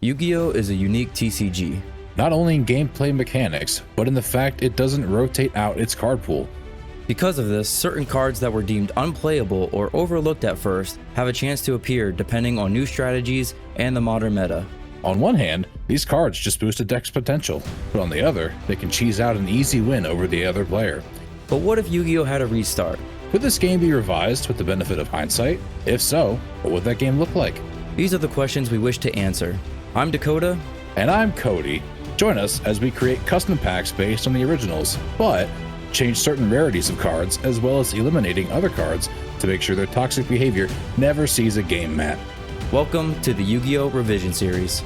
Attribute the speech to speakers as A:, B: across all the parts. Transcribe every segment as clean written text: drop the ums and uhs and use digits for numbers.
A: Yu-Gi-Oh is a unique TCG.
B: Not only in gameplay mechanics, but in the fact it doesn't rotate out its card pool.
A: Because of this, certain cards that were deemed unplayable or overlooked at first have a chance to appear depending on new strategies and the modern meta.
B: On one hand, these cards just boost a deck's potential, but on the other, they can cheese out an easy win over the other player.
A: But what if Yu-Gi-Oh had a restart?
B: Could this game be revised with the benefit of hindsight? If so, what would that game look like?
A: These are the questions we wish to answer. I'm Dakota.
B: And I'm Cody. Join us as we create custom packs based on the originals, but change certain rarities of cards as well as eliminating other cards to make sure their toxic behavior never sees a game mat.
A: Welcome to the Yu-Gi-Oh Revision Series.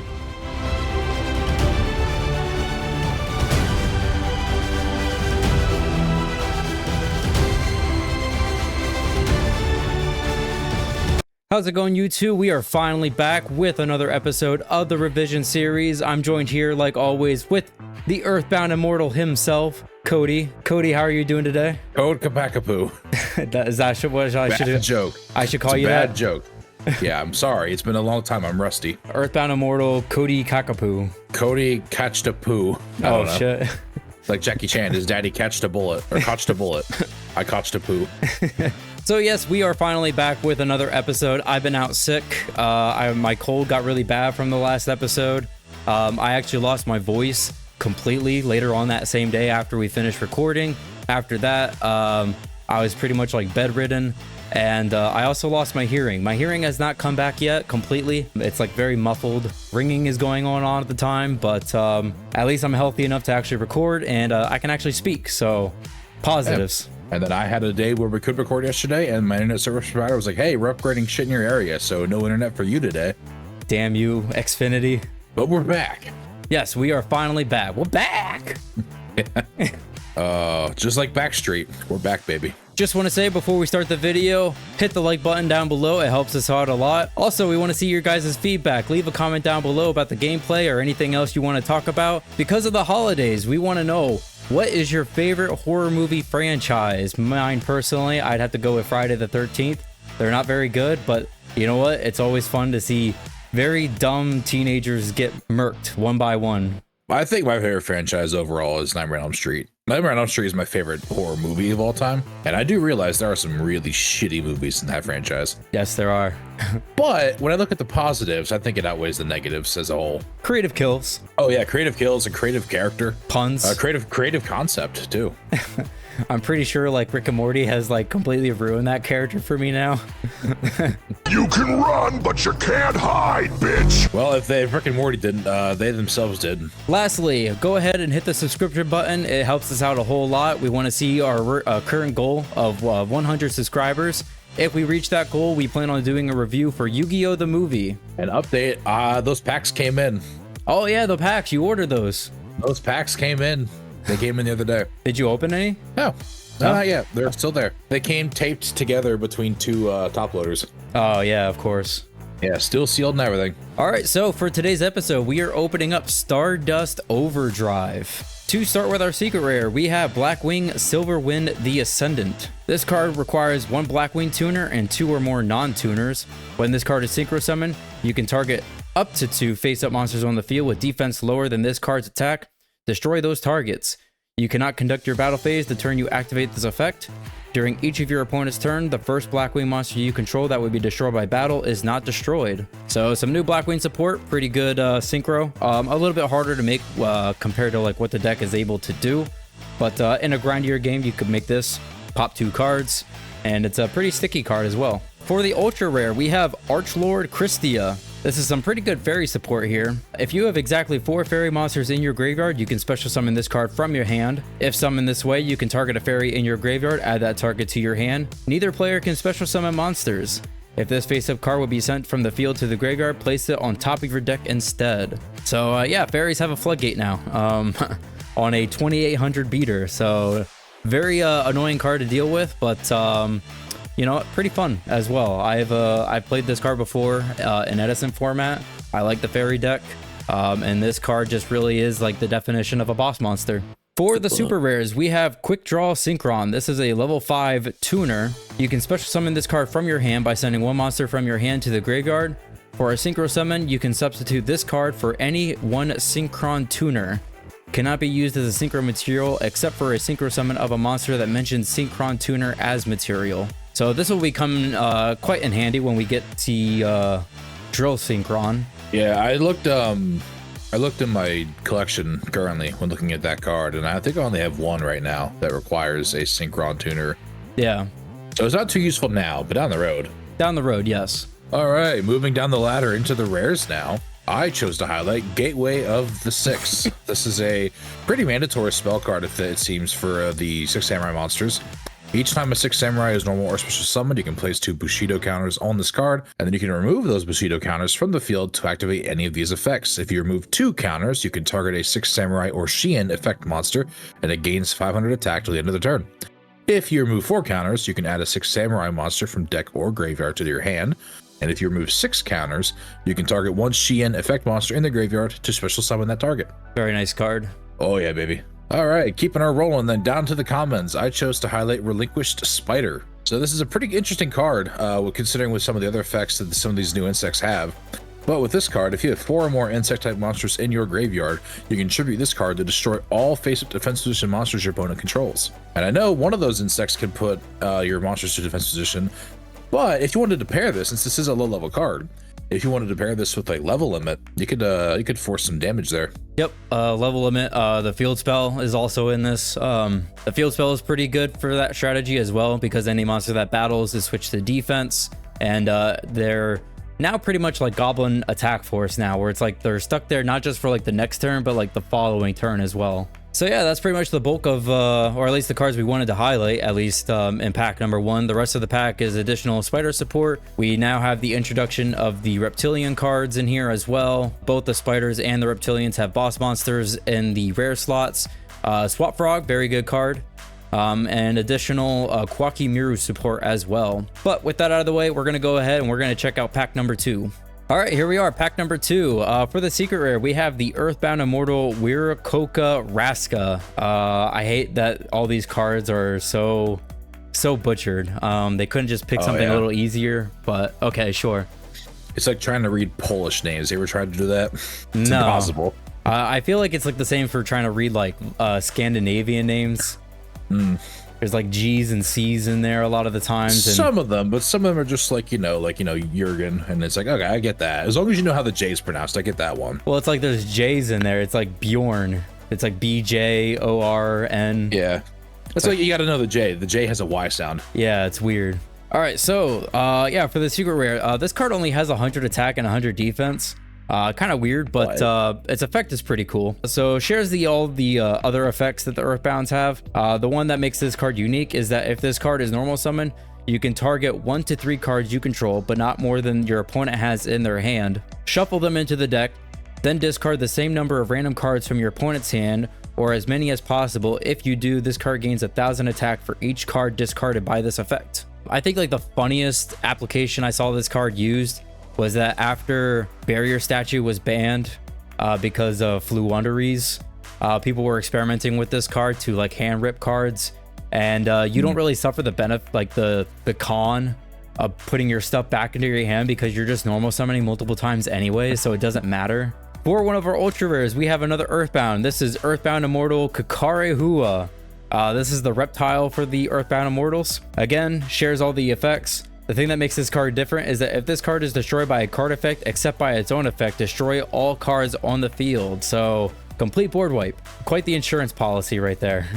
A: How's it going, YouTube? We are finally back with another episode of the Revision Series. I'm joined here, like always, with the Earthbound Immortal himself, Cody. Cody, how are you doing today?
B: Code Kapakapoo.
A: Is that what I should do?
B: Bad joke.
A: I should call
B: it's
A: you
B: a bad
A: that?
B: joke. Yeah, I'm sorry. It's been a long time. I'm rusty.
A: Earthbound Immortal, Cody Kakapoo.
B: Cody catched a poo.
A: Oh, shit.
B: Like Jackie Chan, his daddy catched a bullet, or cotched a bullet. I cotched a poo.
A: So yes, we are finally back with another episode. I've been out sick. My cold got really bad from the last episode. I actually lost my voice completely later on that same day after we finished recording. After that, I was pretty much like bedridden. And I also lost my hearing. My hearing has not come back yet completely. It's like very muffled. Ringing is going on at the time, but at least I'm healthy enough to actually record and I can actually speak. So positives.
B: Yeah. And then I had a day where we could record yesterday and my internet service provider was like, hey, we're upgrading shit in your area, so no internet for you today.
A: Damn you, Xfinity.
B: But we're back.
A: Yes, we are finally back. We're back.
B: Just like Backstreet, we're back, baby.
A: Just want to say before we start the video, hit the like button down below. It helps us out a lot. Also, we want to see your guys' feedback. Leave a comment down below about the gameplay or anything else you want to talk about. Because of the holidays, we want to know, what is your favorite horror movie franchise? Mine personally, I'd have to go with Friday the 13th. They're not very good, but you know what? It's always fun to see very dumb teenagers get murked one by one.
B: I think my favorite franchise overall is Nightmare on Elm Street. Nightmare on Elm Street is my favorite horror movie of all time. And I do realize there are some really shitty movies in that franchise.
A: Yes, there are.
B: But when I look at the positives, I think it outweighs the negatives as a whole.
A: Creative kills.
B: Oh yeah, creative kills, a creative character.
A: Puns.
B: Creative concept too.
A: I'm pretty sure like Rick and Morty has like completely ruined that character for me now.
C: You can run, but you can't hide, bitch.
B: Well, if Rick and Morty didn't, they themselves did.
A: Lastly, go ahead and hit the subscription button. It helps us out a whole lot. We want to see our current goal of 100 subscribers. If we reach that goal, we plan on doing a review for Yu-Gi-Oh! The movie.
B: An update, those packs came in.
A: Oh yeah, the packs, you ordered those.
B: Those packs came in. They came in the other day.
A: Did you open any?
B: No, not yet. They're still there. They came taped together between two top loaders.
A: Oh yeah, of course.
B: Yeah, still sealed and everything.
A: All right, so for today's episode, we are opening up Stardust Overdrive. To start with our secret rare, we have Blackwing Silverwind the Ascendant. This card requires one Blackwing tuner and 2 or more non-tuners. When this card is synchro summoned, you can target up to 2 face-up monsters on the field with defense lower than this card's attack. Destroy those targets. You cannot conduct your battle phase the turn you activate this effect. During each of your opponent's turn, the first Blackwing monster you control that would be destroyed by battle is not destroyed. So some new Blackwing support, pretty good synchro. A little bit harder to make compared to like what the deck is able to do. But in a grindier game, you could make this, pop 2 cards, and it's a pretty sticky card as well. For the ultra rare, we have Archlord Christia. This is some pretty good fairy support here. If you have exactly 4 fairy monsters in your graveyard, you can special summon this card from your hand. If summoned this way, you can target a fairy in your graveyard, add that target to your hand. Neither player can special summon monsters. If this face-up card would be sent from the field to the graveyard, place it on top of your deck instead. So yeah, fairies have a floodgate now on a 2800 beater. So very annoying card to deal with, but you know, pretty fun as well. I've played this card before in Edison format. I like the fairy deck, and this card just really is like the definition of a boss monster. For the super rares, we have Quick Draw Synchron. This is a level 5 tuner. You can special summon this card from your hand by sending one monster from your hand to the graveyard. For a synchro summon, you can substitute this card for any one synchron tuner. Cannot be used as a synchro material except for a synchro summon of a monster that mentions synchron tuner as material. So this will become quite in handy when we get the drill synchron.
B: Yeah, I looked in my collection currently when looking at that card, and I think I only have one right now that requires a synchron tuner.
A: Yeah.
B: So it's not too useful now, but down the road.
A: Down the road, yes.
B: All right, moving down the ladder into the rares now. I chose to highlight Gateway of the Six. This is a pretty mandatory spell card, it seems, for the 6 samurai monsters. Each time a 6 samurai is normal or special summoned, you can place 2 Bushido counters on this card, and then you can remove those Bushido counters from the field to activate any of these effects. If you remove 2 counters, you can target a 6 samurai or Shien effect monster, and it gains 500 attack till the end of the turn. If you remove 4 counters, you can add a 6 samurai monster from deck or graveyard to your hand. And if you remove 6 counters, you can target 1 Shien effect monster in the graveyard to special summon that target.
A: Very nice card.
B: Oh yeah, baby. All right, keeping our rolling, then down to the commons. I chose to highlight Relinquished Spider. So this is a pretty interesting card, considering with some of the other effects that some of these new insects have. But with this card, if you have 4 or more insect-type monsters in your graveyard, you can tribute this card to destroy all face-up defense position monsters your opponent controls. And I know one of those insects can put your monsters to defense position, but if you wanted to pair this, since this is a low-level card, if you wanted to pair this with a level limit, you could force some damage there.
A: Yep, level limit. The field spell is also in this. The field spell is pretty good for that strategy as well, because any monster that battles is switched to defense, and they're now pretty much like Goblin Attack Force now, where it's like they're stuck there not just for like the next turn, but like the following turn as well. So yeah, that's pretty much the bulk of, or at least the cards we wanted to highlight, at least in pack number 1. The rest of the pack is additional spider support. We now have the introduction of the reptilian cards in here as well. Both the spiders and the reptilians have boss monsters in the rare slots. Swap Frog, very good card. And additional Kwaki Miru support as well. But with that out of the way, we're going to go ahead and we're going to check out pack number 2. All right, here we are, pack number 2. For the secret rare, we have the Earthbound Immortal Wiracocha Raska. I hate that all these cards are so butchered. They couldn't just pick something a little easier, but okay, sure.
B: It's like trying to read Polish names. You ever tried to do that? It's
A: no.
B: impossible.
A: I feel like it's like the same for trying to read like Scandinavian names. There's like G's and C's in there a lot of the times. And
B: some of them, but some of them are just like, Jurgen. And it's like, okay, I get that. As long as you know how the J is pronounced, I get that one.
A: Well, it's like there's J's in there. It's like Bjorn. It's like BJORN.
B: Yeah. That's like you got to know the J. The J has a Y sound.
A: Yeah, it's weird. All right, so yeah, for the secret rare, this card only has 100 attack and 100 defense. Kind of weird, but its effect is pretty cool. So shares all the other effects that the Earthbounds have. The one that makes this card unique is that if this card is normal summon, you can target 1 to 3 cards you control, but not more than your opponent has in their hand. Shuffle them into the deck, then discard the same number of random cards from your opponent's hand, or as many as possible. If you do, this card gains 1,000 attack for each card discarded by this effect. I think like the funniest application I saw this card used was that after Barrier Statue was banned because of Fluunderies, people were experimenting with this card to like hand rip cards, and you don't really suffer the benefit, like the con of putting your stuff back into your hand, because you're just normal summoning multiple times anyway, so it doesn't matter. For one of our ultra rares, we have another Earthbound. This is Earthbound Immortal Kakarehua. This is the reptile for the Earthbound Immortals. Again, shares all the effects. The thing that makes this card different is that if this card is destroyed by a card effect except by its own effect, destroy all cards on the field. So complete board wipe. Quite the insurance policy right there.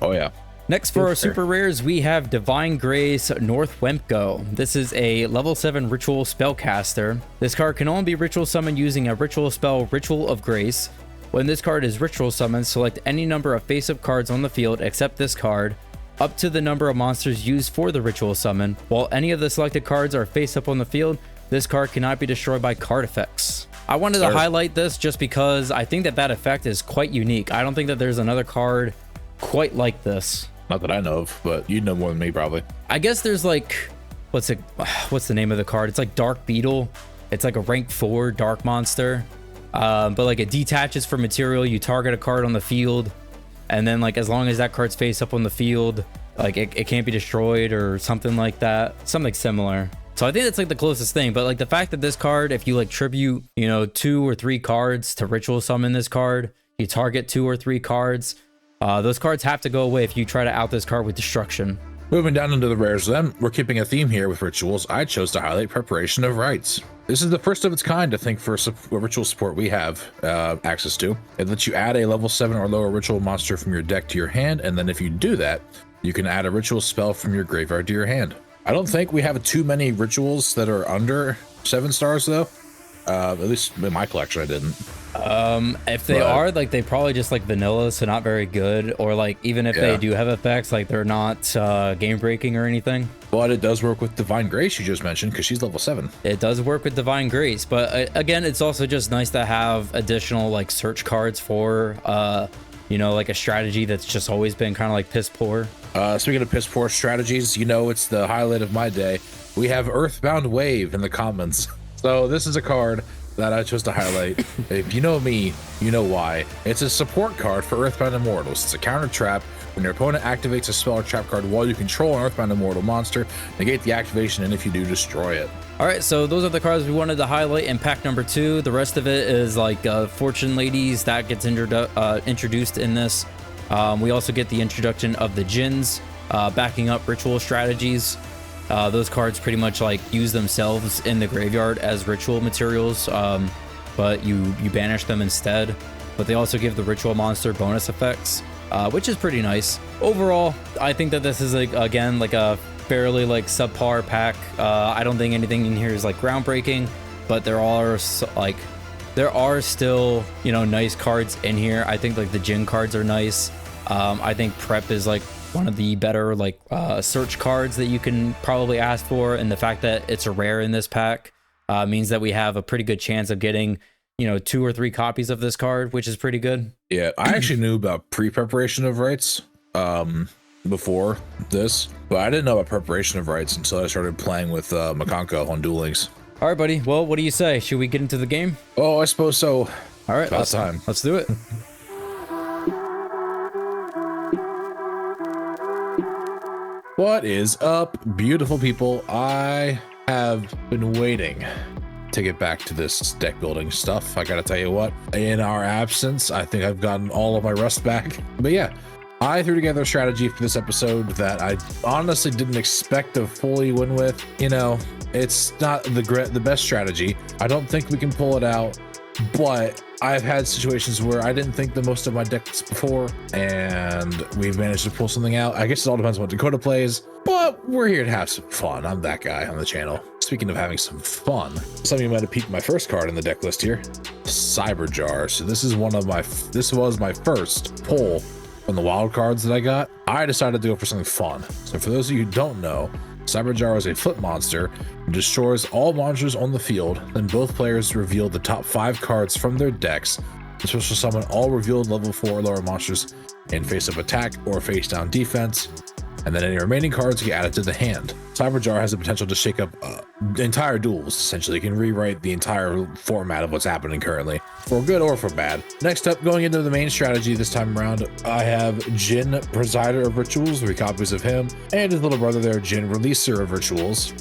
B: Oh yeah.
A: Next for our super rares, we have Divine Grace North Wemko. This is a level 7 ritual spellcaster. This card can only be ritual summoned using a ritual spell, Ritual of Grace. When this card is ritual summoned, select any number of face-up cards on the field except this card, up to the number of monsters used for the ritual summon. While any of the selected cards are face up on the field, this card cannot be destroyed by card effects. I wanted to highlight this just because I think that effect is quite unique. I don't think that there's another card quite like this.
B: Not that I know of, but you know more than me probably.
A: I guess there's like, what's the name of the card? It's like Dark Beetle. It's like a rank 4 dark monster. But like it detaches from material. You target a card on the field, and then like as long as that card's face up on the field, like it can't be destroyed or something like that. Something similar So I think that's like the closest thing. But like the fact that this card, if you like tribute, you know, 2 or 3 cards to ritual summon this card, you target 2 or 3 cards. Those cards have to go away if you try to out this card with destruction.
B: Moving down into the rares then, we're keeping a theme here with rituals. I chose to highlight Preparation of Rites. This is the first of its kind, I think, for ritual support we have access to. It lets you add a level 7 or lower ritual monster from your deck to your hand, and then if you do that, you can add a ritual spell from your graveyard to your hand. I don't think we have too many rituals that are under 7 stars though. At least in my collection I didn't.
A: If they are, like, they probably just like vanilla, so not very good, or like even if they do have effects, like they're not game breaking or anything.
B: But it does work with Divine Grace, you just mentioned, because she's level 7.
A: It does work with Divine Grace, but again, it's also just nice to have additional like search cards for you know, like a strategy that's just always been kind of like piss poor.
B: Speaking of piss poor strategies, you know, it's the highlight of my day. We have Earthbound Wave in the comments. So this is a card that I chose to highlight. If you know me, you know why. It's a support card for Earthbound Immortals. It's a counter trap. When your opponent activates a spell or trap card while you control an Earthbound Immortal monster, negate the activation, and if you do, destroy it.
A: All right, so those are the cards we wanted to highlight in pack number 2. The rest of it is like Fortune Ladies that gets introduced in this. We also get the introduction of the Djinns, backing up ritual strategies. Those cards pretty much like use themselves in the graveyard as ritual materials, but you banish them instead. But they also give the ritual monster bonus effects, which is pretty nice. Overall, I think that this is like, again, like a fairly like subpar pack. I don't think anything in here is like groundbreaking, but there are still, you know, nice cards in here. I think like the Djinn cards are nice. I think Prep is like one of the better like search cards that you can probably ask for, and the fact that it's a rare in this pack means that we have a pretty good chance of getting, you know, 2 or 3 copies of this card, which is pretty good.
B: Yeah, I actually knew about pre-preparation of rights before this, but I didn't know about preparation of rights until I started playing with Makanko on Duel Links.
A: All right, buddy. Well, what do you say? Should we get into the game?
B: Oh, I suppose so.
A: All right,
B: about time.
A: Let's do it.
B: What is up, beautiful people? I have been waiting to get back to this deck building stuff. I gotta tell you what, in our absence, I think I've gotten all of my rust back. But yeah, I threw together a strategy for this episode that I honestly didn't expect to fully win with. You know, it's not the best strategy. I don't think we can pull it out, but I've had situations where I didn't think the most of my decks before, and we've managed to pull something out. I guess it all depends on what Dakota plays, but we're here to have some fun. I'm that guy on the channel. Speaking of having some fun, some of you might have peeked my first card in the deck list here, Cyberjar. So this was my first pull from the wild cards that I got. I decided to go for something fun. So for those of you who don't know, Cyberjar is a flip monster who destroys all monsters on the field. Then both players reveal the top 5 cards from their decks to special summon all revealed level 4 or lower monsters in face-up attack or face-down defense. And then any remaining cards get added to the hand. Cyberjar has the potential to shake up entire duels, essentially. It can rewrite the entire format of what's happening currently, for good or for bad. Next up, going into the main strategy this time around, I have Djinn, Presider of Rituals, 3 copies of him, and his little brother there, Djinn, Releaser of Rituals.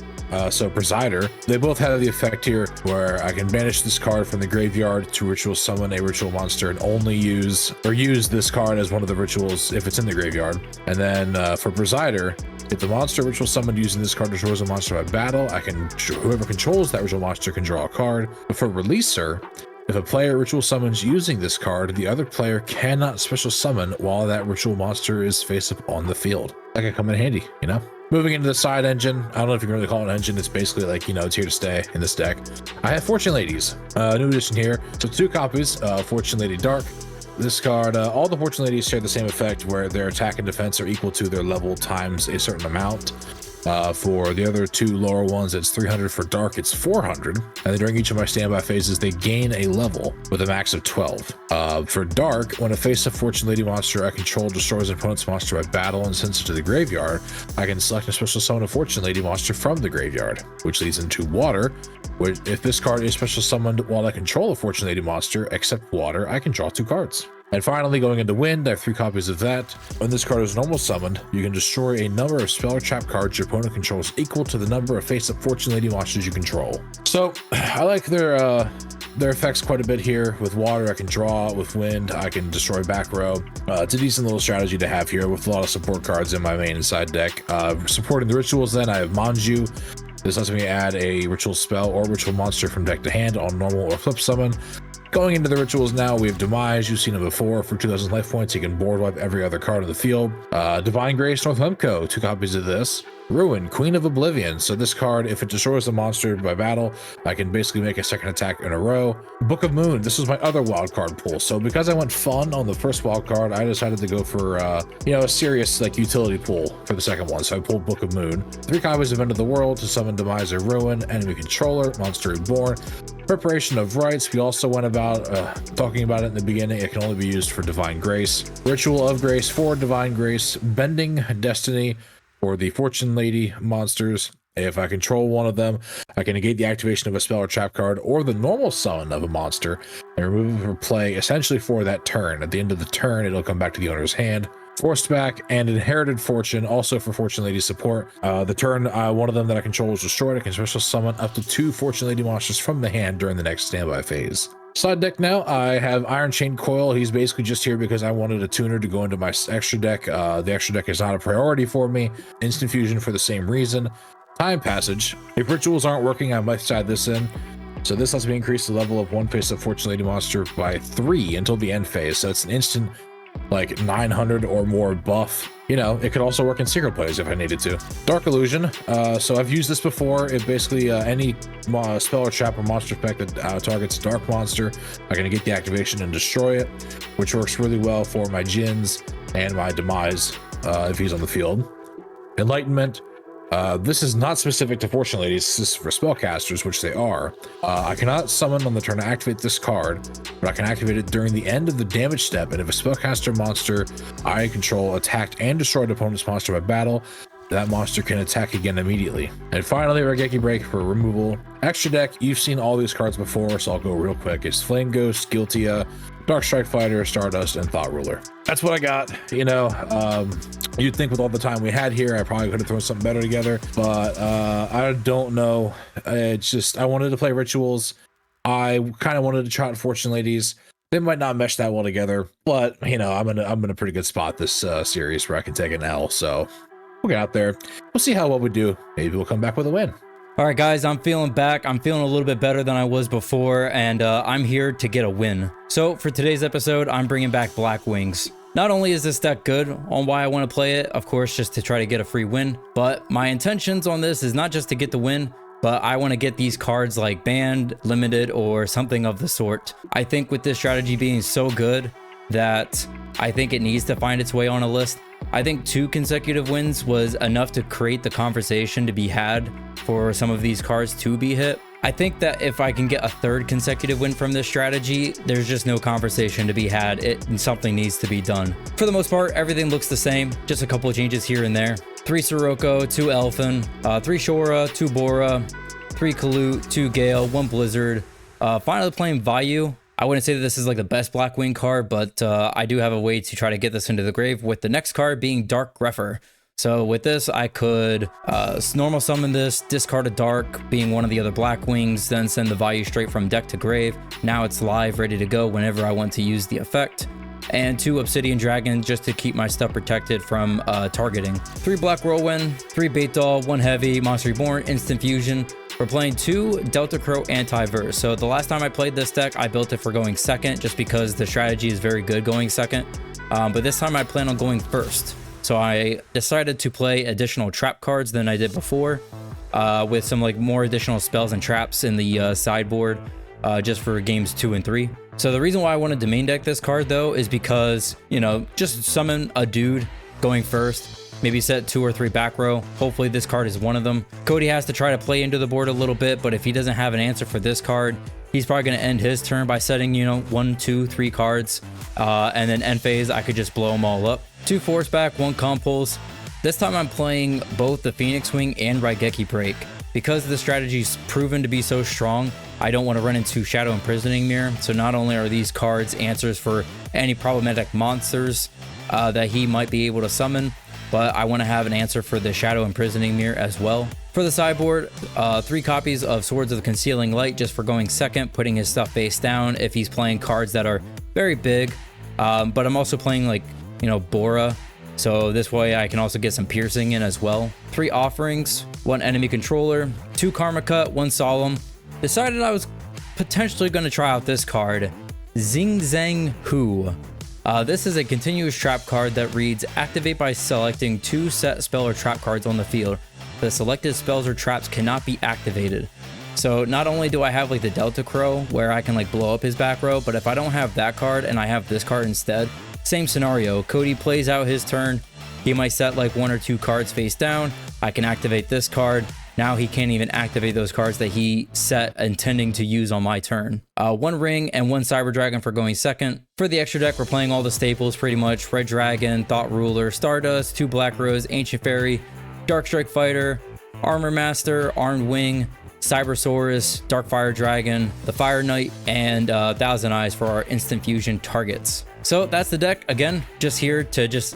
B: So Presider, they both have the effect here where I can banish this card from the graveyard to ritual summon a ritual monster and only use this card as one of the rituals if it's in the graveyard. And then for Presider, if the monster ritual summoned using this card destroys a monster by battle, whoever controls that ritual monster can draw a card. But for Releaser, if a player ritual summons using this card, the other player cannot special summon while that ritual monster is face up on the field. That can come in handy, you know? Moving into the side engine, I don't know if you can really call it an engine. It's basically like, you know, it's here to stay in this deck. I have Fortune Ladies, new addition here. So 2 copies, Fortune Lady Dark. This card, all the Fortune Ladies share the same effect where their attack and defense are equal to their level times a certain amount. For the other 2 lower ones, it's 300. For Dark, it's 400. And then during each of my standby phases, they gain a level with a max of 12. For Dark, when a face-up Fortune Lady monster I control destroys an opponent's monster by battle and sends it to the graveyard, I can select a special summon a Fortune Lady monster from the graveyard, which leads into Water. If this card is special summoned while I control a Fortune Lady monster, except Water, I can draw 2 cards. And finally, going into Wind, I have 3 copies of that. When this card is normal summoned, you can destroy a number of spell or trap cards your opponent controls equal to the number of face-up Fortune Lady monsters you control. So I like their effects quite a bit here. With water, I can draw. With wind, I can destroy back row. It's a decent little strategy to have here with a lot of support cards in my main and side deck. Supporting the rituals, then I have Manju. This lets me add a ritual spell or ritual monster from deck to hand on normal or flip summon. Going into the rituals now, we have Demise. You've seen it before. For 2,000 life points, you can board wipe every other card in the field. Divine Grace, Northumpco, 2 copies of this. Ruin, Queen of Oblivion. So this card, if it destroys a monster by battle, I can basically make a second attack in a row. Book of Moon, this was my other wild card pool. So because I went fun on the first wild card, I decided to go for a serious like utility pool for the second one. So I pulled Book of Moon. 3 copies of End of the World to summon Demise or Ruin, enemy controller, monster reborn. Preparation of Rites, we also went about talking about it in the beginning. It can only be used for Divine Grace. Ritual of Grace for Divine Grace. Bending Destiny for the Fortune Lady monsters. If I control one of them, I can negate the activation of a spell or trap card or the normal summon of a monster and remove it from play essentially for that turn. At the end of the turn, it'll come back to the owner's hand. Forced back and Inherited Fortune, also for Fortune Lady support. The turn one of them that I control is destroyed, I can special summon up to 2 Fortune Lady monsters from the hand during the next standby phase. Side deck now, I have Iron Chain Coil. He's basically just here because I wanted a tuner to go into my extra deck. The extra deck is not a priority for me. Instant Fusion for the same reason. Time Passage. If rituals aren't working, I might side this in. So this lets me increase the level of one face-up Fortune Lady monster by 3 until the end phase. So it's an instant like 900 or more buff. You know, it could also work in secret plays if I needed to. Dark Illusion. So I've used this before. It basically any spell or trap or monster effect that targets a dark monster, I can get the activation and destroy it, which works really well for my Jins and my Demise if he's on the field. Enlightenment. This is not specific to Fortune Ladies. This is for spellcasters, which they are. I cannot summon on the turn to activate this card, but I can activate it during the end of the damage step. And if a spellcaster monster I control attacked and destroyed opponent's monster by battle, that monster can attack again immediately. And finally, Raigeki Break for removal. Extra deck, you've seen all these cards before, so I'll go real quick. It's Flame Ghost, Guiltia, Dark Strike Fighter, Stardust, and Thought Ruler. That's what I got. You know, you'd think with all the time we had here, I probably could have thrown something better together, but I don't know. It's just, I wanted to play rituals. I kind of wanted to try out Fortune Ladies. They might not mesh that well together, but you know, I'm in a pretty good spot this series where I can take an L. So we'll get out there. We'll see how well we do. Maybe we'll come back with a win.
A: All right, guys, I'm feeling back. I'm feeling a little bit better than I was before, and I'm here to get a win. So for today's episode, I'm bringing back Black Wings. Not only is this deck good on why I want to play it, of course, just to try to get a free win, but my intentions on this is not just to get the win, but I want to get these cards like banned, limited, or something of the sort. I think with this strategy being so good that I think it needs to find its way on a list. I think 2 consecutive wins was enough to create the conversation to be had for some of these cards to be hit. I think that if I can get a 3rd consecutive win from this strategy, there's just no conversation to be had. Something needs to be done. For the most part, everything looks the same, just a couple of changes here and there. 3 Sirocco, 2 Elfin, 3 Shora, 2 Bora, 3 Kalute, 2 Gale, 1 Blizzard. Finally playing Vayu. I wouldn't say that this is like the best Blackwing card, but I do have a way to try to get this into the grave, with the next card being Dark Grepher. So with this, I could normal summon this, discard a Dark, being one of the other Blackwings, then send the Vayu straight from deck to grave. Now it's live, ready to go whenever I want to use the effect. And 2 Obsidian Dragon just to keep my stuff protected from targeting. 3 Black Whirlwind, 3 Bait Doll, 1 Heavy, Monster Reborn, Instant Fusion. We're playing 2 Delta Crow Anti-Verse. So the last time I played this deck, I built it for going second just because the strategy is very good going second. But this time I plan on going first. So I decided to play additional trap cards than I did before, with some like more additional spells and traps in the sideboard, just for games 2 and 3. So the reason why I wanted to main deck this card though is because, you know, just summon a dude going first. Maybe set 2 or 3 back row. Hopefully this card is one of them. Cody has to try to play into the board a little bit, but if he doesn't have an answer for this card, he's probably going to end his turn by setting, you know, 1, 2, 3 cards. And then end phase, I could just blow them all up. 2 Force Back, 1 Compulse. This time I'm playing both the Phoenix Wing and Raigeki Break. Because the strategy's proven to be so strong, I don't want to run into Shadow Imprisoning Mirror. So not only are these cards answers for any problematic monsters that he might be able to summon, but I want to have an answer for the Shadow Imprisoning Mirror as well. For the sideboard, 3 copies of Swords of the Concealing Light just for going second, putting his stuff face down if he's playing cards that are very big. But I'm also playing like, you know, Bora. So this way I can also get some piercing in as well. 3 offerings, 1 enemy controller, 2 Karma Cut, 1 Solemn. Decided I was potentially going to try out this card, Zing Zang Hu. This is a continuous trap card that reads, activate by selecting 2 set spell or trap cards on the field. The selected spells or traps cannot be activated. So not only do I have like the Delta Crow where I can like blow up his back row, but if I don't have that card and I have this card instead, same scenario. Cody plays out his turn. He might set like 1 or 2 cards face down. I can activate this card. Now he can't even activate those cards that he set intending to use on my turn. 1 ring and 1 Cyber Dragon for going second. For the extra deck, we're playing all the staples pretty much. Red Dragon, Thought Ruler, Stardust, 2 Black Rose, Ancient Fairy, Dark Strike Fighter, Armor Master, Armed Wing, Cybersaurus, Darkfire Dragon, the Fire Knight, and Thousand Eyes for our instant fusion targets. So that's the deck. Again, just here to just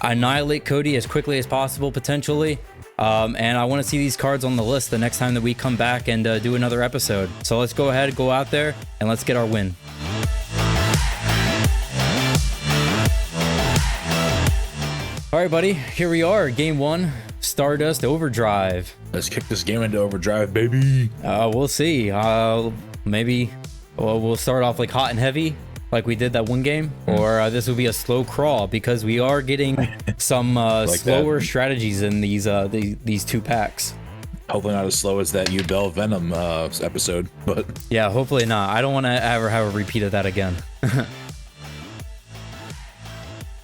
A: annihilate Cody as quickly as possible, potentially. And I want to see these cards on the list the next time that we come back and do another episode. So let's go ahead, go out there, and let's get our win. All right, buddy, here we are, game 1, Stardust Overdrive.
B: Let's kick this game into overdrive, baby.
A: We'll see. Maybe we'll start off like hot and heavy, like we did that one game, or this will be a slow crawl because we are getting some like slower strategies in these 2 packs.
B: Hopefully not as slow as that YuGiOh Venom episode, but
A: yeah, hopefully not. I don't want to ever have a repeat of that again.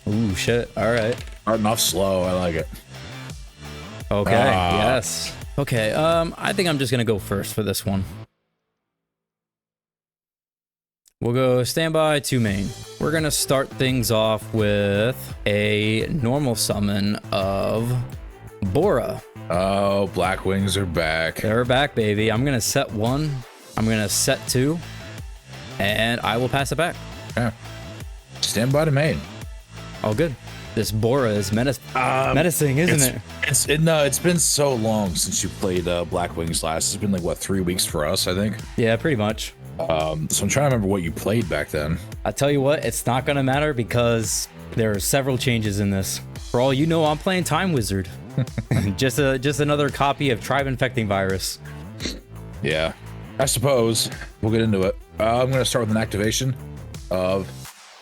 A: Ooh, shit. All right.
B: Starting off slow. I like it.
A: Okay. Yes. Okay. I think I'm just gonna go first for this one. We'll go standby to main. We're gonna start things off with a normal summon of Bora.
B: Oh, Black Wings are back.
A: They're back, baby. I'm gonna set 1. I'm gonna set 2, and I will pass it back.
B: Okay. Stand by to main.
A: All good. This Bora is menacing, isn't it?
B: It's been so long since you played Black Wings last. It's been like, what, 3 weeks for us, I think?
A: Yeah, pretty much.
B: So I'm trying to remember what you played back then.
A: I tell you what, it's not gonna matter because there are several changes in this. For all you know, I'm playing Time Wizard. just another copy of Tribe Infecting Virus.
B: Yeah, I suppose we'll get into it. I'm gonna start with an activation of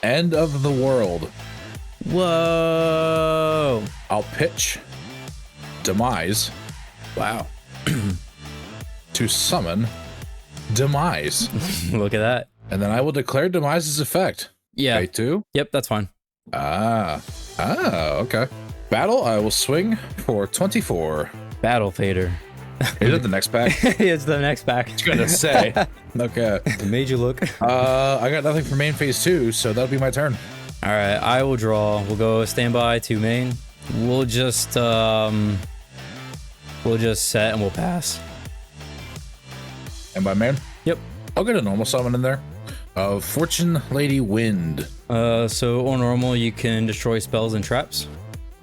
B: End of the World.
A: Whoa!
B: I'll pitch Demise.
A: Wow.
B: To summon Demise.
A: Look at that.
B: And then I will declare Demise's effect.
A: Yeah.
B: Phase 2?
A: Yep, that's fine.
B: Okay. Battle, I will swing for 24.
A: Battle Fader.
B: Is it the next pack?
A: It's the next pack.
B: I was gonna say. Okay.
A: Made you look.
B: I got nothing for main phase 2, so that'll be my turn.
A: All right, I will draw. We'll go standby to main. We'll just set and we'll pass.
B: And by main?
A: Yep.
B: I'll get a normal summon in there. Fortune Lady Wind.
A: So on normal, you can destroy spells and traps.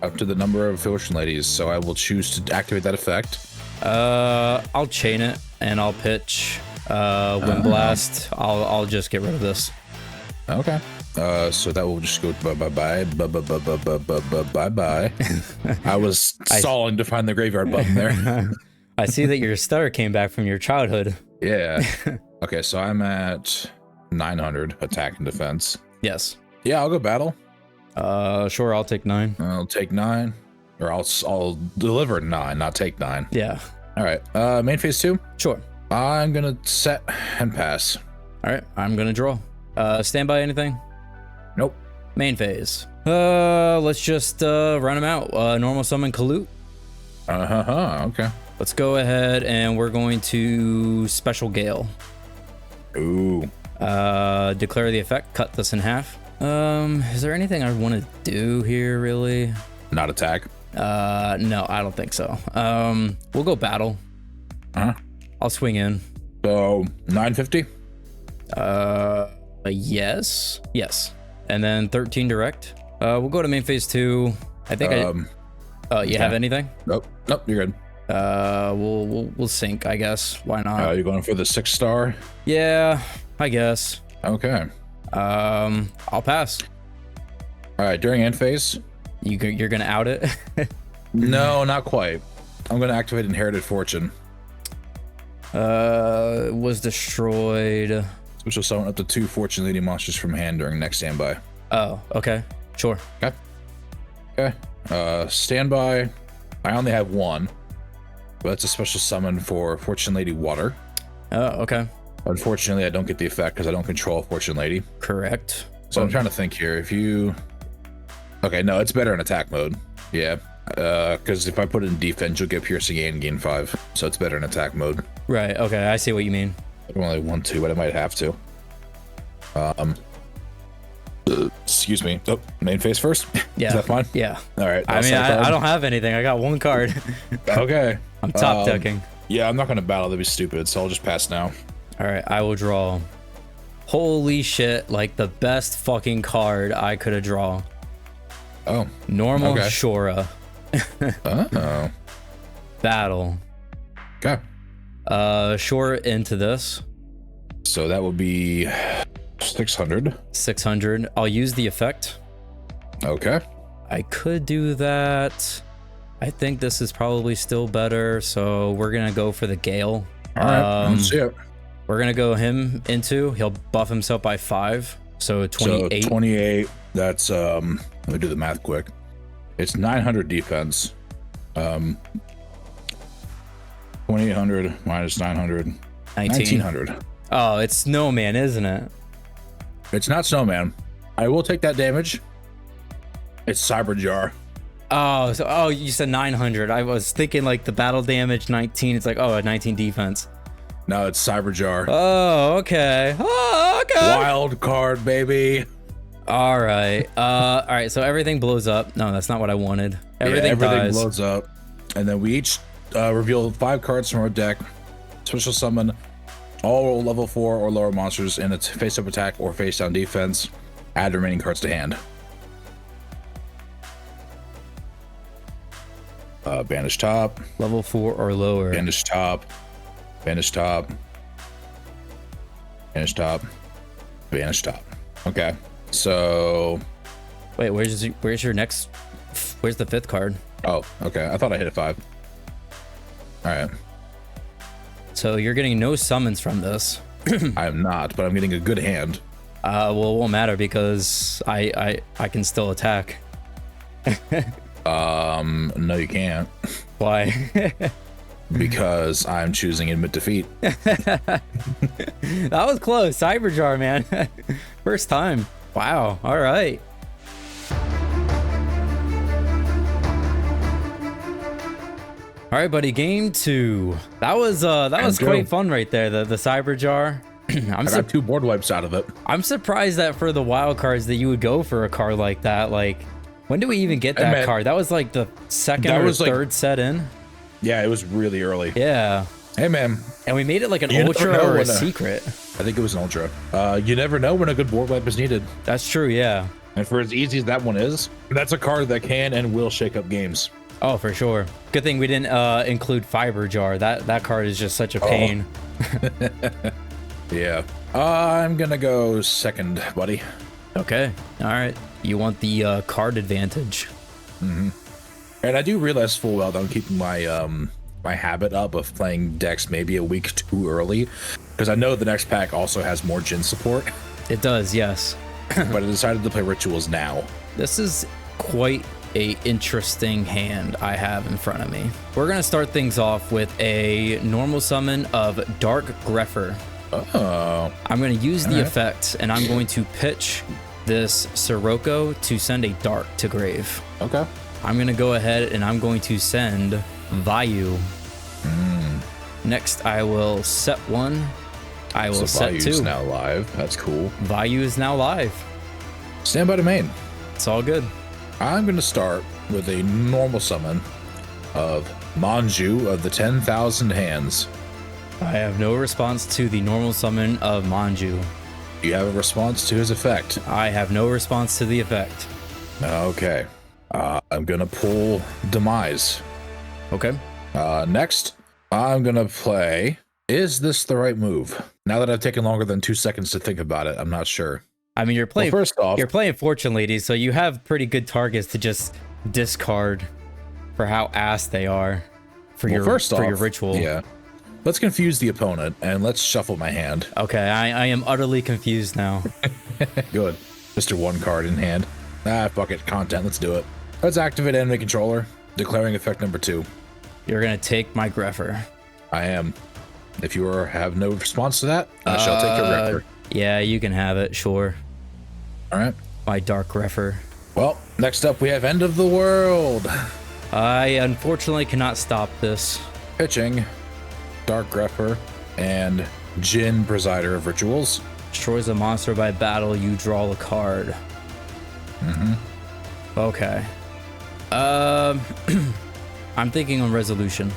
B: Up to the number of Fortune Ladies, so I will choose to activate that effect.
A: I'll chain it and I'll pitch Wind Blast. I'll just get rid of this.
B: Okay. So that will just go bye. I was stalling to find the graveyard button there.
A: I see that your stutter came back from your childhood.
B: Yeah. Okay, so I'm at 900 attack and defense.
A: Yes.
B: Yeah, I'll go battle.
A: Sure, I'll take 9.
B: I'll take 9, or I'll deliver 9, not take 9.
A: Yeah.
B: All right. Main phase 2.
A: Sure.
B: I'm gonna set and pass.
A: All right. I'm gonna draw. Standby anything?
B: Nope.
A: Main phase. Let's just run him out. Normal summon Kalut.
B: Okay.
A: Let's go ahead and we're going to Special Gale.
B: Ooh.
A: Declare the effect. Cut this in half. Is there anything I want to do here, really?
B: Not attack.
A: No, I don't think so. We'll go battle.
B: Huh?
A: I'll swing in.
B: So 950.
A: Yes. And then 13 direct. We'll go to main phase 2. I think you have anything?
B: Nope, you're good.
A: We'll sync, I guess. Why not?
B: You're going for the 6-star?
A: Yeah, I guess.
B: Okay.
A: I'll pass.
B: All right, during end phase.
A: You're gonna out it?
B: No, not quite. I'm gonna activate Inherited Fortune.
A: Was destroyed.
B: Which will summon up to 2 Fortune Lady monsters from hand during next standby.
A: Oh, okay. Sure.
B: Okay. Standby. I only have 1. But that's a special summon for Fortune Lady Water.
A: Oh, okay.
B: Unfortunately, I don't get the effect because I don't control Fortune Lady.
A: Correct.
B: So I'm trying to think here. If you... Okay, no, it's better in attack mode. Yeah. Because if I put it in defense, you'll get piercing and gain 5. So it's better in attack mode.
A: Right. Okay. I see what you mean.
B: I don't really want to, but I might have to. Excuse me. Oh, main phase first?
A: Yeah.
B: Is that fine?
A: Yeah.
B: All right.
A: I mean, I don't have anything. I got 1 card.
B: Okay.
A: I'm top decking.
B: Yeah, I'm not going to battle. That'd be stupid. So I'll just pass now.
A: All right. I will draw. Holy shit. Like the best fucking card I could have drawn.
B: Oh.
A: Normal
B: okay.
A: Shora.
B: Oh.
A: Battle.
B: Okay.
A: Shore into this.
B: So that would be 600.
A: 600. I'll use the effect.
B: Okay.
A: I could do that. I think this is probably still better, so we're gonna go for the Gale.
B: All right. Let's see it.
A: We're gonna go him into. He'll buff himself by 5, so 28.
B: So 28. That's let me do the math quick. It's 900 defense. 2800 minus 900. 1900.
A: Oh, it's Snowman, isn't it?
B: It's not Snowman. I will take that damage. It's Cyber Jar.
A: Oh, you said 900. I was thinking like the battle damage 19. It's like, oh, a 19 defense.
B: No, it's Cyber Jar.
A: Oh, okay.
B: Wild card, baby.
A: All right. All right. So everything blows up. No, that's not what I wanted. Everything dies.
B: Blows up, and then we each reveal 5 cards from our deck. Special summon all level 4 or lower monsters in its face-up attack or face-down defense. Add the remaining cards to hand. Banish top.
A: Level 4 or lower.
B: Banish top. Banish top. Banish top. Banish top. Okay. So.
A: Wait, where's your next? Where's the 5th card?
B: Oh, okay. I thought I hit a 5. All right.
A: So you're getting no summons from this.
B: I am not, but I'm getting a good hand.
A: Well, it won't matter because I can still attack.
B: No, you can't.
A: Why?
B: Because I'm choosing admit defeat.
A: That was close. Cyberjar, man. First time. Wow. All right. All right, buddy. Game 2. That was quite fun right there. The Cyberjar.
B: I got 2 board wipes out of it.
A: I'm surprised that for the wild cards that you would go for a card like that. Like, when did we even get that card? That was like the second or third set in.
B: Yeah, it was really early.
A: Yeah.
B: Hey, man.
A: And we made it like an ultra or a secret.
B: I think it was an ultra. You never know when a good board wipe is needed.
A: That's true, yeah.
B: And for as easy as that one is, that's a card that can and will shake up games.
A: Oh, for sure. Good thing we didn't include Fiber Jar. That card is just such a pain.
B: Yeah. I'm gonna go second, buddy.
A: Okay. All right. You want the card advantage.
B: Mm-hmm. And I do realize full well that I'm keeping my my habit up of playing decks maybe a week too early, because I know the next pack also has more Jin support.
A: It does, yes.
B: But I decided to play Rituals now.
A: This is quite a interesting hand I have in front of me. We're gonna start things off with a normal summon of Dark Greffer.
B: Oh.
A: I'm gonna use the effect, and I'm going to pitch this Sirocco to send a Dark to grave.
B: Okay.
A: I'm gonna go ahead and I'm going to send Vayu. Next, I will set 1. I will set
B: Vayu's
A: 2.
B: now live. That's cool.
A: Vayu is now live.
B: Stand by to main.
A: It's all good.
B: I'm going to start with a normal summon of Manju of the 10,000 Hands.
A: I have no response to the normal summon of Manju.
B: You have a response to his effect.
A: I have no response to the effect.
B: Okay. I'm gonna pull Demise.
A: Okay.
B: Next, I'm gonna play. Is this the right move? Now that I've taken longer than 2 seconds to think about it, I'm not sure.
A: I mean, you're playing.
B: Well, first off,
A: you're playing Fortune Lady, so you have pretty good targets to just discard for how ass they are for your ritual.
B: Yeah. Let's confuse the opponent and let's shuffle my hand.
A: Okay, I am utterly confused now.
B: Good. Mr. One card in hand. Fuck it. Content. Let's do it. Let's activate enemy controller, declaring effect number 2.
A: You're gonna take my Greffer.
B: I am. If you have no response to that, I shall take your Greffer.
A: Yeah, you can have it, sure.
B: All right.
A: My Dark Greffer.
B: Well, next up we have End of the World.
A: I unfortunately cannot stop this.
B: Pitching, Dark Greffer, and Jin, Presider of Rituals.
A: Destroys a monster by battle, you draw a card. Okay. I'm thinking on resolution.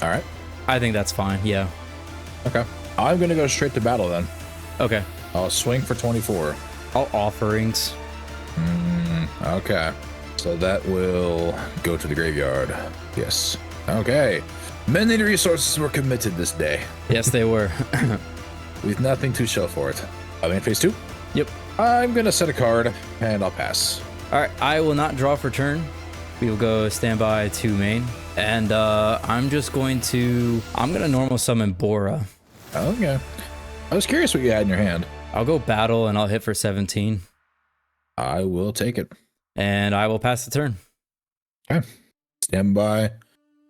B: All right.
A: I think that's fine, yeah.
B: Okay. I'm going to go straight to battle then.
A: Okay.
B: I'll swing for 24.
A: All offerings.
B: Okay. So that will go to the graveyard. Yes. Okay. Many resources were committed this day,
A: Yes, they were.
B: with nothing to show for it. I'm in phase 2.
A: Yep.
B: I'm going to set a card, and I'll pass.
A: All right, I will not draw for turn. We will go standby to main. And I'm gonna normal summon Bora.
B: Okay. I was curious what you had in your hand.
A: I'll go battle and I'll hit for 17.
B: I will take it.
A: And I will pass the turn.
B: Okay. Stand by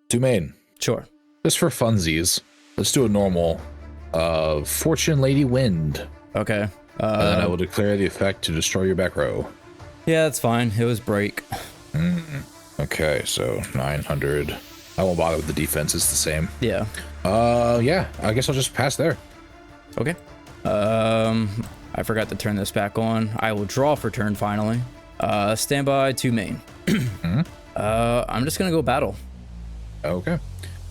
B: to main.
A: Sure.
B: Just for funsies, let's do a normal Fortune Lady Wind.
A: Okay.
B: And then I will declare the effect to destroy your back row.
A: Yeah, that's fine. It was break.
B: Okay, so 900. I won't bother with the defense. It's the same.
A: Yeah.
B: Yeah, I guess I'll just pass there.
A: Okay. I forgot to turn this back on. I will draw for turn finally. Standby to main. I'm just gonna go battle.
B: Okay.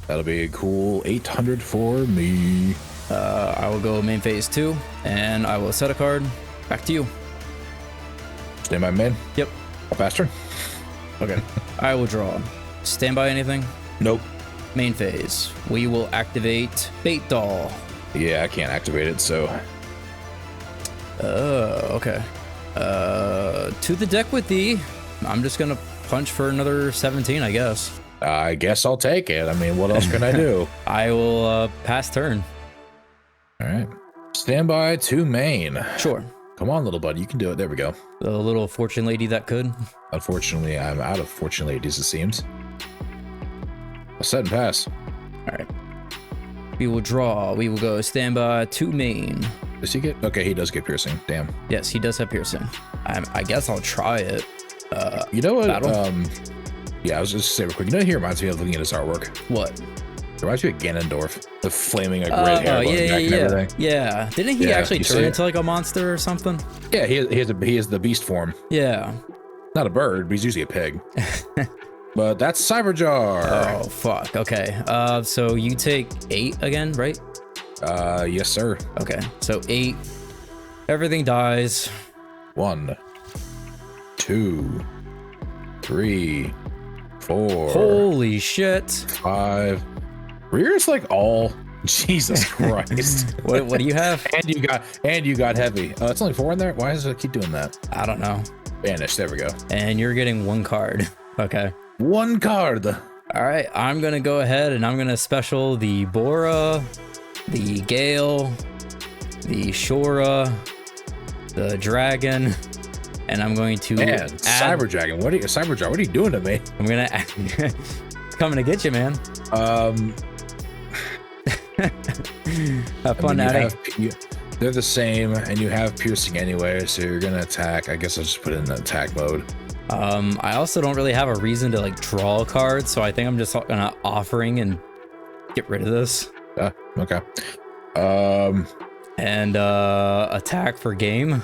B: That'll be a cool 800 for me.
A: I will go main phase 2 and I will set a card. Back to you.
B: Stand by main.
A: Yep.
B: I'll pass turn.
A: Okay. I will draw. Standby anything?
B: Nope.
A: Main phase. We will activate Bait Doll.
B: Yeah, I can't activate it, so.
A: Okay. To the deck with thee. I'm just gonna punch for another 17, I guess.
B: I guess I'll take it. I mean, what else can I do?
A: I will pass turn.
B: All right. Stand by to main.
A: Sure.
B: Come on, little buddy. You can do it. There we go.
A: The little fortune lady that could.
B: Unfortunately, I'm out of fortune ladies, it seems. I'll set and pass.
A: All right. We will draw. We will go standby to main.
B: Does he get? Okay, he does get piercing. Damn.
A: Yes, he does have piercing. I guess I'll try it.
B: You know what?
A: Battle?
B: Yeah, I was just saying real quick. You know, he reminds me of looking at his artwork.
A: What?
B: It reminds me of Ganondorf, the flaming like red hair,
A: yeah,
B: back and everything.
A: Yeah. Didn't he
B: Yeah,
A: actually
B: you
A: turn
B: see
A: into like a monster or something?
B: Yeah, he is the beast form.
A: Yeah.
B: Not a bird, but he's usually a pig. But that's Cyberjar.
A: Oh fuck. Okay. So you take 8 again, right?
B: Yes, sir.
A: Okay. So 8. Everything dies.
B: 1, 2, 3, 4.
A: Holy shit.
B: 5. Rear's like all. Jesus Christ.
A: What do you have?
B: and you got heavy. It's only 4 in there. Why does it keep doing that?
A: I don't know.
B: Banish. There we go.
A: And you're getting 1 card. Okay.
B: 1 card.
A: All right. I'm gonna go ahead and I'm gonna special the Bora, the Gale, the Shora, the Dragon, and I'm going to
B: Man,
A: add,
B: Cyberdragon. Cyberjar, what are you doing to me?
A: I'm gonna add, coming to get you, man. Have fun adding.
B: They're the same, and you have piercing anyway, so you're gonna attack. I guess I'll just put it in attack mode.
A: I also don't really have a reason to like draw a card, so I think I'm just gonna offering and get rid of this.
B: Okay.
A: And attack for game.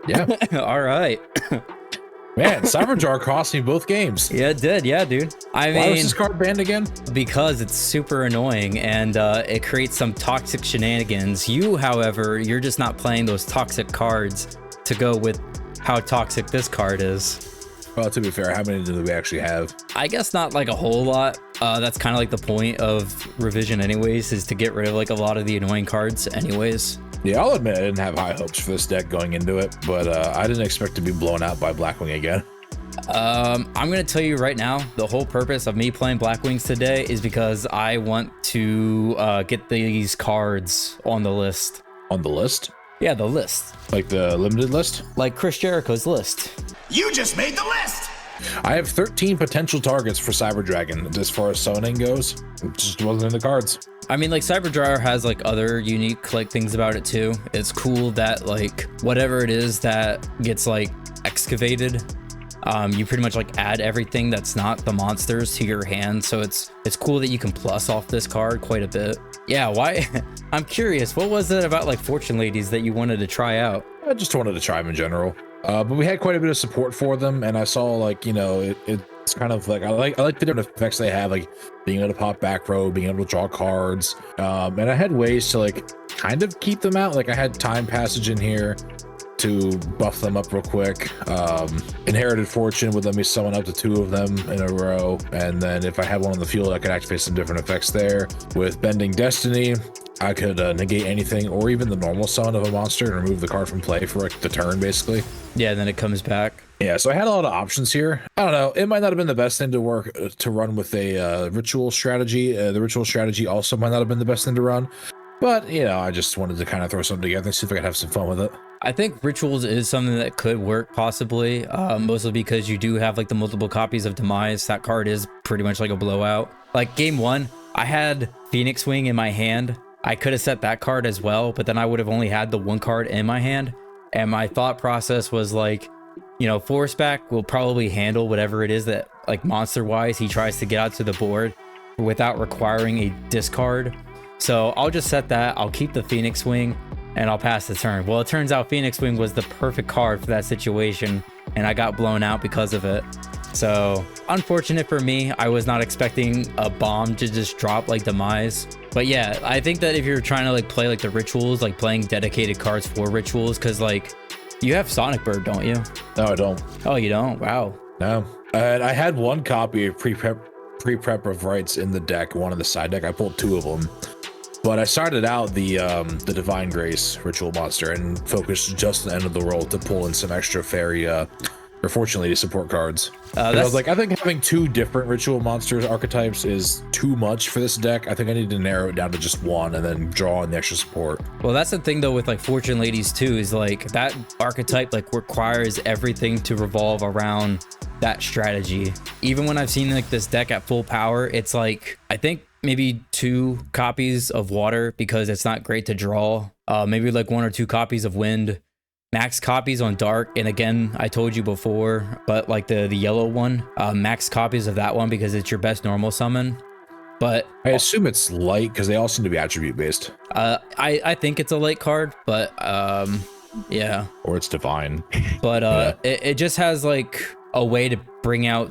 B: Yeah.
A: All right.
B: I Man, Cyberjar cost me both games.
A: Yeah, it did. Yeah, dude. I
B: Why was
A: mean,
B: this card banned again?
A: because it's super annoying and it creates some toxic shenanigans. You, however, you're just not playing those toxic cards to go with how toxic this card is.
B: Well, to be fair, how many do we actually have?
A: I guess not like a whole lot. That's kind of like the point of revision anyways, is to get rid of like a lot of the annoying cards anyways.
B: Yeah, I'll admit I didn't have high hopes for this deck going into it, but I didn't expect to be blown out by Blackwing again.
A: I'm going to tell you right now, the whole purpose of me playing Black Wings today is because I want to get these cards on the list.
B: On the list?
A: Yeah, the list.
B: Like the limited list?
A: Like Chris Jericho's list.
C: You just made the list!
B: I have 13 potential targets for Cyber Dragon. As far as summoning goes, it just wasn't in the cards.
A: I mean, like Cyber Dryer has like other unique like things about it too. It's cool that like whatever it is that gets like excavated, you pretty much like add everything that's not the monsters to your hand. So it's cool that you can plus off this card quite a bit. Yeah, why? I'm curious, what was it about like Fortune Ladies that you wanted to try out?
B: I just wanted to try them in general. But we had quite a bit of support for them, and I saw like, you know, it's kind of like I like the different effects they have, like being able to pop back row, being able to draw cards, and I had ways to like kind of keep them out. Like I had Time Passage in here to buff them up real quick. Inherited Fortune would let me summon up to 2 of them in a row, and then if I had one on the field, I could activate some different effects there. With Bending Destiny, I could negate anything or even the normal summon of a monster and remove the card from play for like the turn, basically.
A: Yeah, then it comes back.
B: Yeah, so I had a lot of options here. I don't know. It might not have been the best thing to work to run with a ritual strategy. The ritual strategy also might not have been the best thing to run. But, you know, I just wanted to kind of throw something together and see if I could have some fun with it.
A: I think Rituals is something that could work possibly, mostly because you do have like the multiple copies of Demise. That card is pretty much like a blowout. Like game 1, I had Phoenix Wing in my hand. I could have set that card as well, but then I would have only had the 1 card in my hand. And my thought process was like, you know, Forceback will probably handle whatever it is that like monster wise he tries to get out to the board without requiring a discard. So I'll just set that. I'll keep the Phoenix Wing and I'll pass the turn. Well, it turns out Phoenix Wing was the perfect card for that situation, and I got blown out because of it. So unfortunate for me. I was not expecting a bomb to just drop like Demise. But yeah, I think that if you're trying to like play like the rituals, like playing dedicated cards for rituals, because like you have Sonic Bird, don't you?
B: No, I don't.
A: Oh, you don't? Wow.
B: No. And I had 1 copy of pre-prep of rights in the deck, one in the side deck. I pulled 2 of them. But I started out the Divine Grace ritual monster and focused just the end of the roll to pull in some extra fairy or fortunately support cards. I was like, I think having 2 different ritual monsters archetypes is too much for this deck. I think I need to narrow it down to just 1 and then draw in the extra support.
A: Well, that's the thing though with like Fortune Ladies too, is like that archetype like requires everything to revolve around that strategy. Even when I've seen like this deck at full power, it's like I think maybe 2 copies of water because it's not great to draw. Maybe like 1 or 2 copies of wind. Max copies on dark, and again, I told you before, but like the yellow one, max copies of that one because it's your best normal summon. But
B: I assume it's light because they all seem to be attribute based.
A: I think it's a light card, but yeah.
B: Or it's divine.
A: But
B: Yeah.
A: it just has like a way to bring out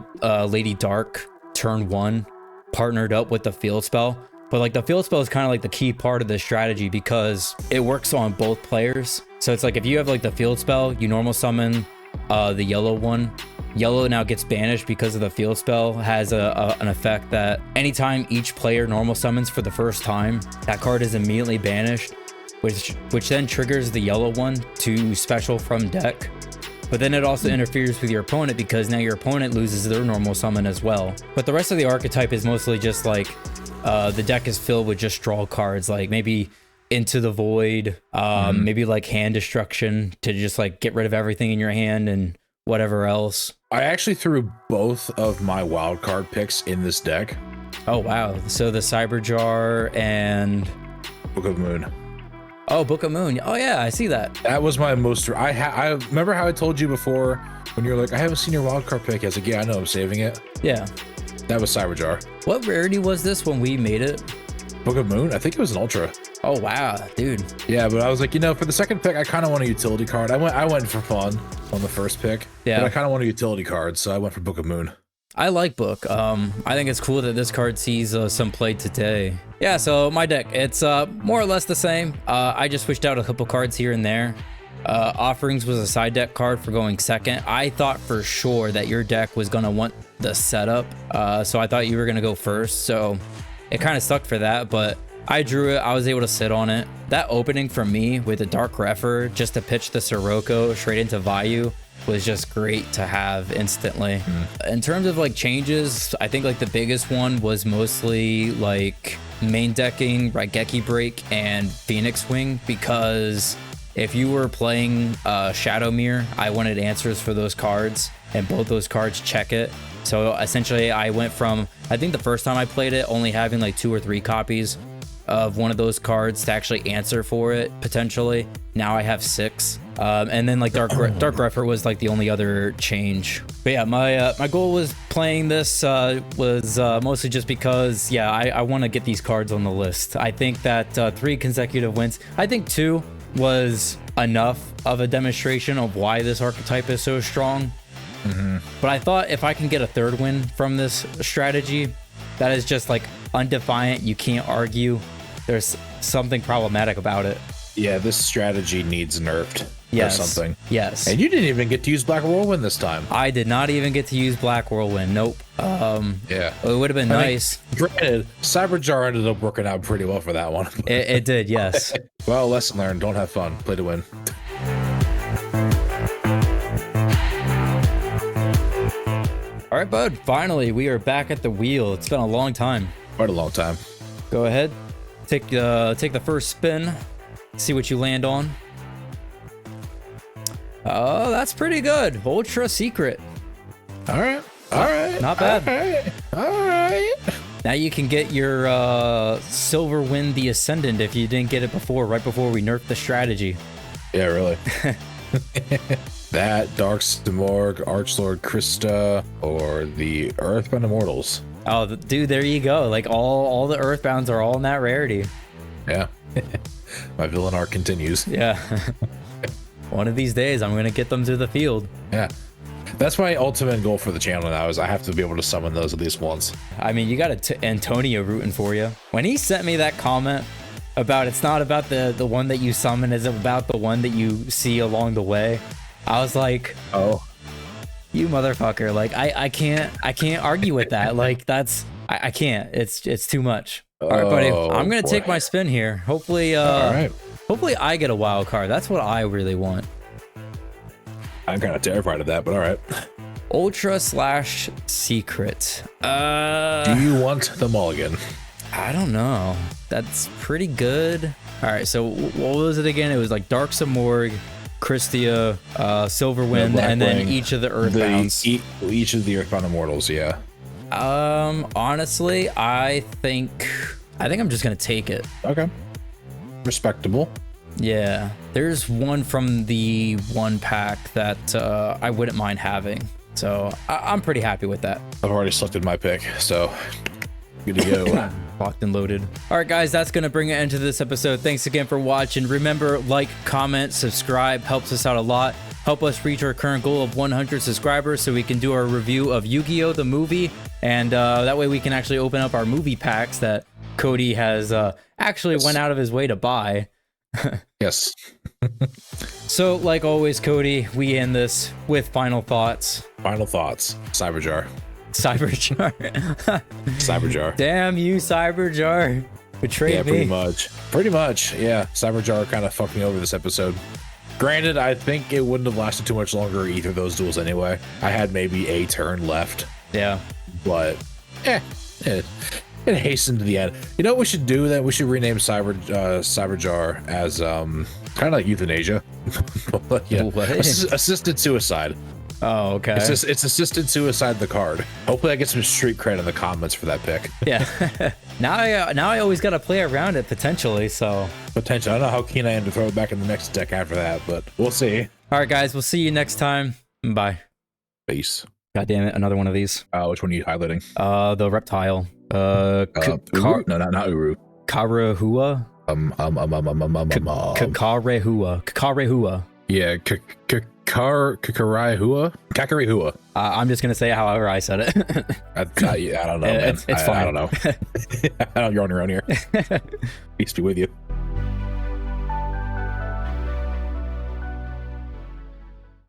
A: Lady Dark turn 1, partnered up with the field spell. But like the field spell is kind of like the key part of the strategy because it works on both players. So it's like if you have like the field spell, you normal summon the yellow one. Yellow now gets banished because of the field spell, has an effect that anytime each player normal summons for the first time, that card is immediately banished, which then triggers the yellow one to special from deck. But then it also interferes with your opponent because now your opponent loses their normal summon as well. But the rest of the archetype is mostly just like the deck is filled with just draw cards, like maybe Into the Void, maybe like Hand Destruction to just like get rid of everything in your hand and whatever else.
B: I actually threw both of my wild card picks in this deck.
A: Oh wow! So the Cyber Jar and
B: Book of Moon.
A: Oh, Book of Moon. Oh yeah, I see that.
B: That was my most. I remember how I told you before when you were like, I haven't seen your wild card pick. I was like, yeah, I know, I'm saving it.
A: Yeah.
B: That was Cyberjar.
A: What rarity was this when we made it?
B: Book of Moon? I think it was an ultra.
A: Oh wow, dude.
B: Yeah, but I was like, for the second pick, I kind of want a utility card. I went for fun on the first pick.
A: Yeah.
B: But I kind of want a utility card, so I went for Book of Moon.
A: I like Book. I think it's cool that this card sees some play today. Yeah, so my deck, it's more or less the same. I just switched out a couple cards here and there. Offerings was a side deck card for going second. I thought for sure that your deck was gonna want the setup, so I thought you were gonna go first. So it kind of sucked for that, but I drew it. I was able to sit on it. That opening from me with the Dark Refer just to pitch the Sirocco straight into YuGiOh was just great to have instantly. In terms of like changes, I think like the biggest one was mostly like main decking Raigeki Break and Phoenix Wing, because if you were playing Shadow Mirror, I wanted answers for those cards, and both those cards check it. So essentially I went from, I think the first time I played it, only having like 2 or 3 copies of one of those cards to actually answer for it potentially. Now I have 6. And then like Dark Refer was like the only other change. But yeah, my goal was playing this was mostly just because, yeah, I want to get these cards on the list. I think that 3 consecutive wins, I think 2 was enough of a demonstration of why this archetype is so strong. But I thought if I can get a 3rd win from this strategy, that is just like undefiant, you can't argue, there's something problematic about it.
B: Yeah, this strategy needs nerfed.
A: Yes.
B: Or something.
A: Yes.
B: And you didn't even get to use Black Whirlwind this time.
A: I did not even get to use Black Whirlwind. Nope.
B: Yeah.
A: It would have been nice.
B: Granted, Cyberjar ended up working out pretty well for that one.
A: It did, yes.
B: Well, lesson learned. Don't have fun. Play to win.
A: All right, bud. Finally, we are back at the wheel. It's been a long time.
B: Quite a long time.
A: Go ahead. Take the first spin. See what you land on. Oh, that's pretty good. Ultra secret.
B: All right. All right.
A: Not bad.
B: All right. All right.
A: Now you can get your Silver Wind the Ascendant if you didn't get it before, right before we nerfed the strategy.
B: Yeah, really. That, Dark Stimorg, Archlord Krista, or the Earthbound Immortals.
A: Oh, dude, there you go. Like all the Earthbounds are all in that rarity.
B: Yeah. My villain arc continues.
A: Yeah. One of these days, I'm going to get them to the field.
B: Yeah. That's my ultimate goal for the channel now, is I have to be able to summon those at least once.
A: I mean, you got Antonio rooting for you. When he sent me that comment about it's not about the one that you summon, it's about the one that you see along the way, I was like,
B: oh,
A: you motherfucker. Like, I can't argue with that. Like, that's, I can't. It's too much. All right, buddy. I'm going to take my spin here. Hopefully,
B: all right.
A: Hopefully I get a wild card. That's what I really want.
B: I'm kind of terrified of that, but all right.
A: Ultra / secret.
B: Do you want the mulligan?
A: I don't know. That's pretty good. All right, so what was it again? It was like Dark Samorg, Christia, Silverwind, and then each of the Earthbounds.
B: Each of the Earthbound Immortals, yeah.
A: Honestly, I think I'm just gonna take it.
B: Okay. Respectable.
A: Yeah, there's one from the one pack that I wouldn't mind having, so I'm pretty happy with that.
B: I've already selected my pick, so good to go.
A: Locked and loaded. All right, guys, that's gonna bring it into this episode. Thanks again for watching. Remember, like, comment, subscribe, helps us out a lot. Help us reach our current goal of 100 subscribers so we can do our review of Yu-Gi-Oh! The movie, and that way we can actually open up our movie packs that Cody has actually went out of his way to buy.
B: Yes.
A: So, like always, Cody, we end this with final thoughts.
B: Final thoughts. Cyberjar.
A: Cyberjar.
B: Cyberjar.
A: Damn you, Cyberjar. Betrayed me.
B: Yeah, pretty much. Pretty much, yeah. Cyberjar kind of fucked me over this episode. Granted, I think it wouldn't have lasted too much longer either of those duels anyway. I had maybe a turn left.
A: Yeah.
B: But, it hastened to the end. You know what we should do then? We should rename Cyberjar as kind of like euthanasia. Yeah.
A: What?
B: Assisted suicide.
A: Oh, okay.
B: It's assisted suicide, the card. Hopefully I get some street cred in the comments for that pick.
A: Yeah. now I always got to play around it potentially, so.
B: Potentially. I don't know how keen I am to throw it back in the next deck after that, but we'll see.
A: All right, guys. We'll see you next time. Bye.
B: Peace.
A: God damn it. Another one of these.
B: Which one are you highlighting?
A: The reptile.
B: Uru? No, not Uru.
A: Karahua? Kakarehua.
B: Yeah, Kakarehua.
A: I'm just gonna say it however I said it.
B: I don't know, man.
A: It's fine.
B: I don't know. You're on your own here. Peace be with you.